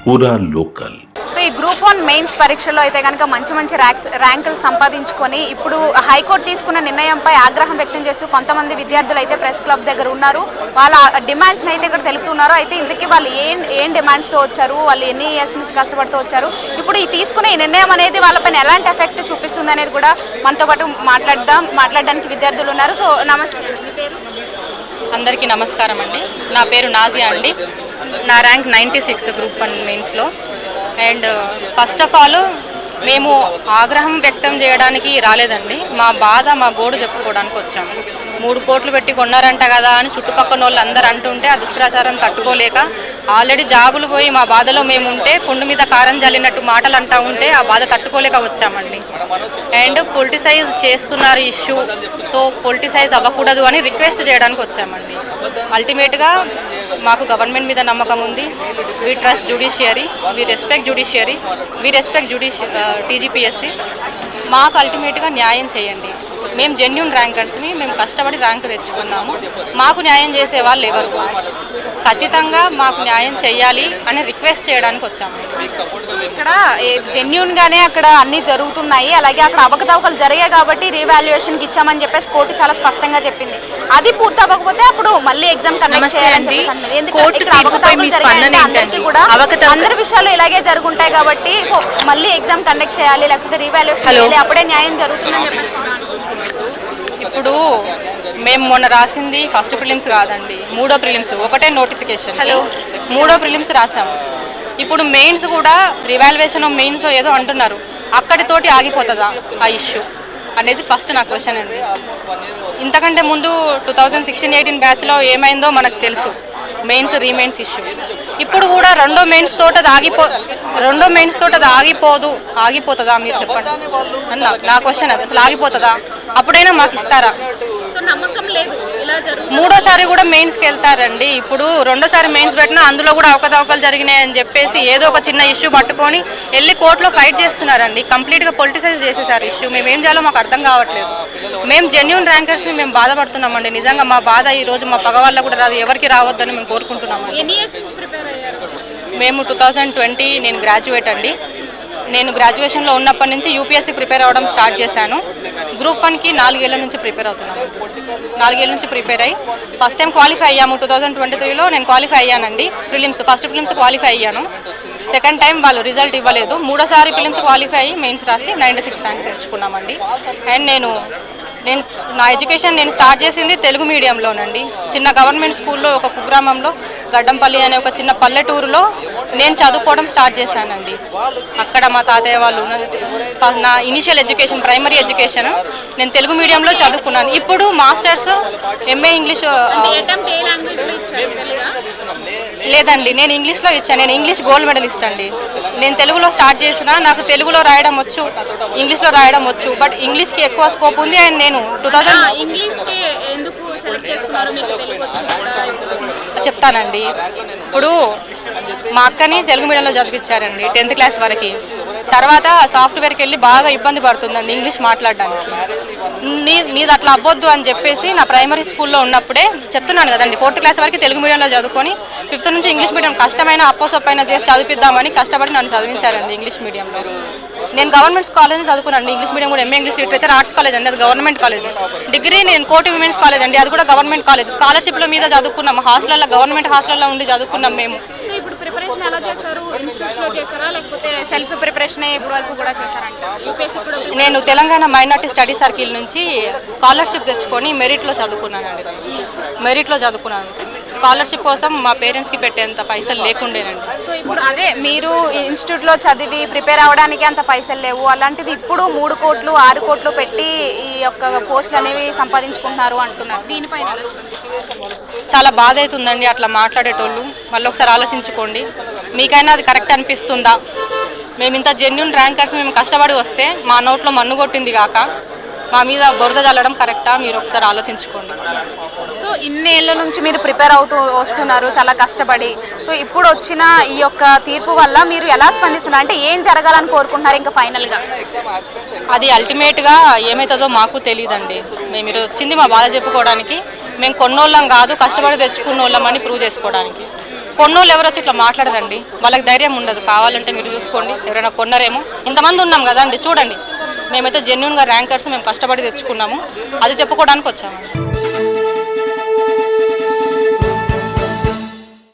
పూరా local. So ఈ group 1 mains పరీక్షలో అయితే కనుక మంచి ర్యాంకులు సంపాదించుకొని ఇప్పుడు హైకోర్టు తీసుకున్న నిర్ణయంపై ఆగ్రహం వ్యక్తం చేస్తూ కొంతమంది విద్యార్థులు అయితే ప్రెస్ క్లబ్ దగ్గర ఉన్నారు. వాళ్ళ డిమాండ్స్ని అయితే ఇక్కడ తెలుపుతున్నారు. అయితే ఇంతకీ వాళ్ళు ఏం డిమాండ్స్తో వచ్చారు, వాళ్ళు ఎన్ని ఇయర్స్ నుంచి కష్టపడుతూ వచ్చారు, ఇప్పుడు ఈ తీసుకునే ఈ నిర్ణయం అనేది వాళ్ళపైన ఎలాంటి ఎఫెక్ట్ చూపిస్తుంది అనేది కూడా మనతో పాటు మాట్లాడడానికి విద్యార్థులు ఉన్నారు. సో నమస్తే, మీ పేరు? అందరికీ నమస్కారం అండి. నా పేరు నాజియా అండి. నా ర్యాంక్ 96 గ్రూప్ 1 మెయిన్స్లో. అండ్ ఫస్ట్ ఆఫ్ ఆల్ మేము ఆగ్రహం వ్యక్తం చేయడానికి రాలేదండి. మా బాధ, మా గోడు చెప్పుకోవడానికి వచ్చాము. 3 కోట్లు పెట్టి కొన్నారంట కదా అని చుట్టుపక్కల వాళ్ళు అందరూ అంటుంటే ఆ దుష్ప్రచారం తట్టుకోలేక ఆల్రెడీ జాబులు పోయి మా బాధలో మేము ఉంటే పుండు మీద కారం జల్లినట్టు మాటలు అంటూ ఉంటే ఆ బాధ తట్టుకోలేక వచ్చామండి. అండ్ పొలిటిసైజ్ చేస్తున్నారు ఇష్యూ, సో పొలిటిసైజ్ అవ్వకూడదు అని రిక్వెస్ట్ చేయడానికి వచ్చామండి. అల్టిమేట్గా మాకు గవర్నమెంట్ మీద నమ్మకం ఉంది. We trust judiciary, we respect judiciary, we respect TGPSC. మాకు అల్టిమేట్గా న్యాయం చేయండి. మేము జెన్యూన్ ర్యాంకర్స్ని, మేము కష్టపడి ర్యాంక్ తెచ్చుకున్నాము. మాకు న్యాయం చేసే వాళ్ళు ఎవరు? ఖచ్చితంగా మాకు న్యాయం చేయాలి అని రిక్వెస్ట్ చేయడానికి వచ్చాము. ఇక్కడ జెన్యూన్గానే అక్కడ అన్నీ జరుగుతున్నాయి, అలాగే అక్కడ అవకతవకలు జరిగాయి కాబట్టి రీవాల్యుయేషన్కి ఇచ్చామని చెప్పేసి కోర్టు చాలా స్పష్టంగా చెప్పింది. అది పూర్తి అవ్వకపోతే అప్పుడు మళ్ళీ ఎగ్జామ్ కండక్ట్ చేయాలని చెప్పేసి అంటుంది. ఎందుకంటే అందరికీ కూడా అందరి విషయాలు ఇలాగే జరుగుంటాయి కాబట్టి సో మళ్ళీ ఎగ్జామ్ కండక్ట్ చేయాలి, లేకపోతే రీవాల్యుయేషన్ చేయాలి, అప్పుడే న్యాయం జరుగుతుందని చెప్పేసి. ఇప్పుడు మేము మొన్న రాసింది ఫస్ట్ ప్రిలిమ్స్ కాదండి, 3వ ప్రిలిమ్స్. ఒకటే నోటిఫికేషన్, 3వ ప్రిలిమ్స్ రాసాము. ఇప్పుడు మెయిన్స్ కూడా రివాల్యుయేషన్ మెయిన్స్ ఏదో అంటున్నారు, అక్కడితోటి ఆగిపోతుందా ఆ ఇష్యూ అనేది ఫస్ట్ నా క్వశ్చన్ అండి. ఇంతకంటే ముందు 2016-18 బ్యాచ్లో ఏమైందో మనకు తెలుసు, మెయిన్స్ రీమెయిన్స్ ఇష్యూ. ఇప్పుడు కూడా రెండో మెయిన్స్ తోట అది ఆగిపోతుందా మీరు చెప్పండి అన్న నా క్వశ్చన్. అది అసలు ఆగిపోతుందా? అప్పుడైనా మాకు ఇస్తారా? మూడోసారి కూడా మెయిన్స్కి వెళ్తారండి. ఇప్పుడు రెండోసారి మెయిన్స్ పెట్టినా అందులో కూడా అవకతవకలు జరిగినాయని చెప్పేసి ఏదో ఒక చిన్న ఇష్యూ పట్టుకొని వెళ్ళి కోర్టులో ఫైట్ చేస్తున్నారండి. కంప్లీట్గా పొలిటిసైజ్ చేసేసారు ఇష్యూ. మేము ఏం చేయాలో మాకు అర్థం కావట్లేదు. మేము జెన్యూన్ ర్యాంకర్స్ని మేము బాధపడుతున్నామండి. నిజంగా మా బాధ ఈరోజు మా పగ వల్ల కూడా రాదు, ఎవరికి రావద్దని మేము కోరుకుంటున్నామండి. మేము 2020 నేను గ్రాడ్యుయేట్ అండి. నేను గ్రాడ్యుయేషన్లో ఉన్నప్పటి నుంచి యూపీఎస్సీ ప్రిపేర్ అవ్వడం స్టార్ట్ చేశాను. గ్రూప్ 1కి 4 ఏళ్ళ నుంచి ప్రిపేర్ అవుతున్నాను. 4 ఏళ్ళ నుంచి ప్రిపేర్ అయ్యి ఫస్ట్ టైం క్వాలిఫై అయ్యాము. 2023లో నేను క్వాలిఫై అయ్యానండి. ఫస్ట్ ప్రిలిమ్స్ క్వాలిఫై అయ్యాను. సెకండ్ టైం వాళ్ళు రిజల్ట్ ఇవ్వలేదు. మూడోసారి ప్రిలిమ్స్ క్వాలిఫై అయ్యి మెయిన్స్ రాసి 96 ర్యాంక్ తెచ్చుకున్నామండి. అండ్ నేను నా ఎడ్యుకేషన్ నేను స్టార్ట్ చేసింది తెలుగు మీడియంలోనండి. చిన్న గవర్నమెంట్ స్కూల్లో ఒక కుగ్రామంలో గడ్డంపల్లి అనే ఒక చిన్న పల్లెటూరులో నేను చదువుకోవడం స్టార్ట్ చేశానండి. అక్కడ మా తాతయ్య వాళ్ళు నా ఇనిషియల్ ఎడ్యుకేషన్, ప్రైమరీ ఎడ్యుకేషన్ నేను తెలుగు మీడియంలో చదువుకున్నాను. ఇప్పుడు మాస్టర్స్, ఎంఏ ఇంగ్లీష్ లేదండి, నేను ఇంగ్లీష్లో ఇచ్చాను. నేను ఇంగ్లీష్ గోల్డ్ మెడలిస్ట్ అండి. నేను తెలుగులో స్టార్ట్ చేసిన, నాకు తెలుగులో రాయడం వచ్చు, ఇంగ్లీష్లో రాయడం వచ్చు, బట్ ఇంగ్లీష్కి ఎక్కువ స్కోప్ ఉంది. అండ్ నేను 2000 చెప్తానండి. ఇప్పుడు మా అక్కని తెలుగు మీడియంలో చదివించారండి 10th క్లాస్ వరకు. తర్వాత సాఫ్ట్వేర్కి వెళ్ళి బాగా ఇబ్బంది పడుతుందండి ఇంగ్లీష్ మాట్లాడడానికి. నీది అట్లా అవ్వద్దు అని చెప్పేసి నా ప్రైమరీ స్కూల్లో ఉన్నప్పుడే చెప్తున్నాను కదండి, 4th క్లాస్ వరకు తెలుగు మీడియంలో చదువుకొని 5th నుంచి ఇంగ్లీష్ మీడియం కష్టమైన అప్పసొప్పైనా చేసి చదివిద్దామని కష్టపడి నన్ను చదివించారండి ఇంగ్లీష్ మీడియంలో. నేను గవర్నమెంట్ కాలేజ్ చదువుకున్నాను. ఇంగ్లీష్ మీడియం కూడా, MA English literature arts college అండి, అది గవర్నమెంట్ కాలేజ్. డిగ్రీ నేను కోటి విమెన్స్ కాలేజ్ అండి, అది కూడా గవర్నమెంట్ కాలేజ్. స్కాలర్షిప్ల మీద చదువుకున్నాము, హాస్టల్లో, గవర్నమెంట్ హాస్టల్లో ఉండి చదువుకున్నాం మేము. సో ఇప్పుడు ప్రిపరేషన్ ఎలా చేశారు? ఇన్స్టిట్యూట్స్లో చేశారా, లేకపోతే సెల్ఫ్ ప్రిపరేషన్ ఇప్పుడు వరకు కూడా చేశారంట? నేను తెలంగాణ మైనార్టీ స్టడీ సర్కిల్ నుంచి స్కాలర్షిప్ తెచ్చుకొని మెరిట్లో చదువుకున్నానండి. స్కాలర్షిప్ కోసం మా పేరెంట్స్కి పెట్టేంత పైసలు లేకుండేనండి. సో ఇప్పుడు అదే మీరు ఇన్స్టిట్యూట్లో చదివి ప్రిపేర్ అవ్వడానికి అంత పైసలు లేవు, అలాంటిది ఇప్పుడు 3 కోట్లు 6 కోట్లు పెట్టి ఈ యొక్క పోస్టులు అనేవి సంపాదించుకుంటున్నారు అంటున్నారు. దీనిపైన చాలా బాధ అవుతుందండి అట్లా మాట్లాడేటోళ్ళు. మళ్ళీ ఒకసారి ఆలోచించుకోండి, మీకైనా అది కరెక్ట్ అనిపిస్తుందా? మేము ఇంత జెన్యూన్ ర్యాంకర్స్ మేము కష్టపడి వస్తే మా నోట్లో మన్ను కొట్టింది కాక మా మీద బురద చల్లడం కరెక్టా? మీరు ఒకసారి ఆలోచించుకోండి. సో ఇన్నేళ్ల నుంచి మీరు ప్రిపేర్ అవుతూ వస్తున్నారు చాలా కష్టపడి. సో ఇప్పుడు వచ్చిన ఈ యొక్క తీర్పు వల్ల మీరు ఎలా స్పందిస్తున్నారు? అంటే ఏం జరగాలని కోరుకుంటున్నారు ఇంకా ఫైనల్గా? అది అల్టిమేట్గా ఏమవుతుందో మాకు తెలియదండి. మేము మీరు వచ్చింది మా బాధ చెప్పుకోవడానికి. మేము కొన్నోళ్ళం కాదు, కష్టపడి తెచ్చుకున్న వాళ్ళం అని ప్రూవ్ చేసుకోవడానికి. కొన్నోళ్ళు ఎవరు వచ్చి ఇట్లా మాట్లాడరండి, వాళ్ళకి ధైర్యం ఉండదు. కావాలంటే మీరు చూసుకోండి, ఎవరైనా కొన్నారేమో. ఇంతమంది ఉన్నాం కదండి, చూడండి. మేమైతే జెన్యున్గా ర్యాంకర్స్ మేము కష్టపడి తెచ్చుకున్నాము, అది చెప్పుకోవడానికి వచ్చాము.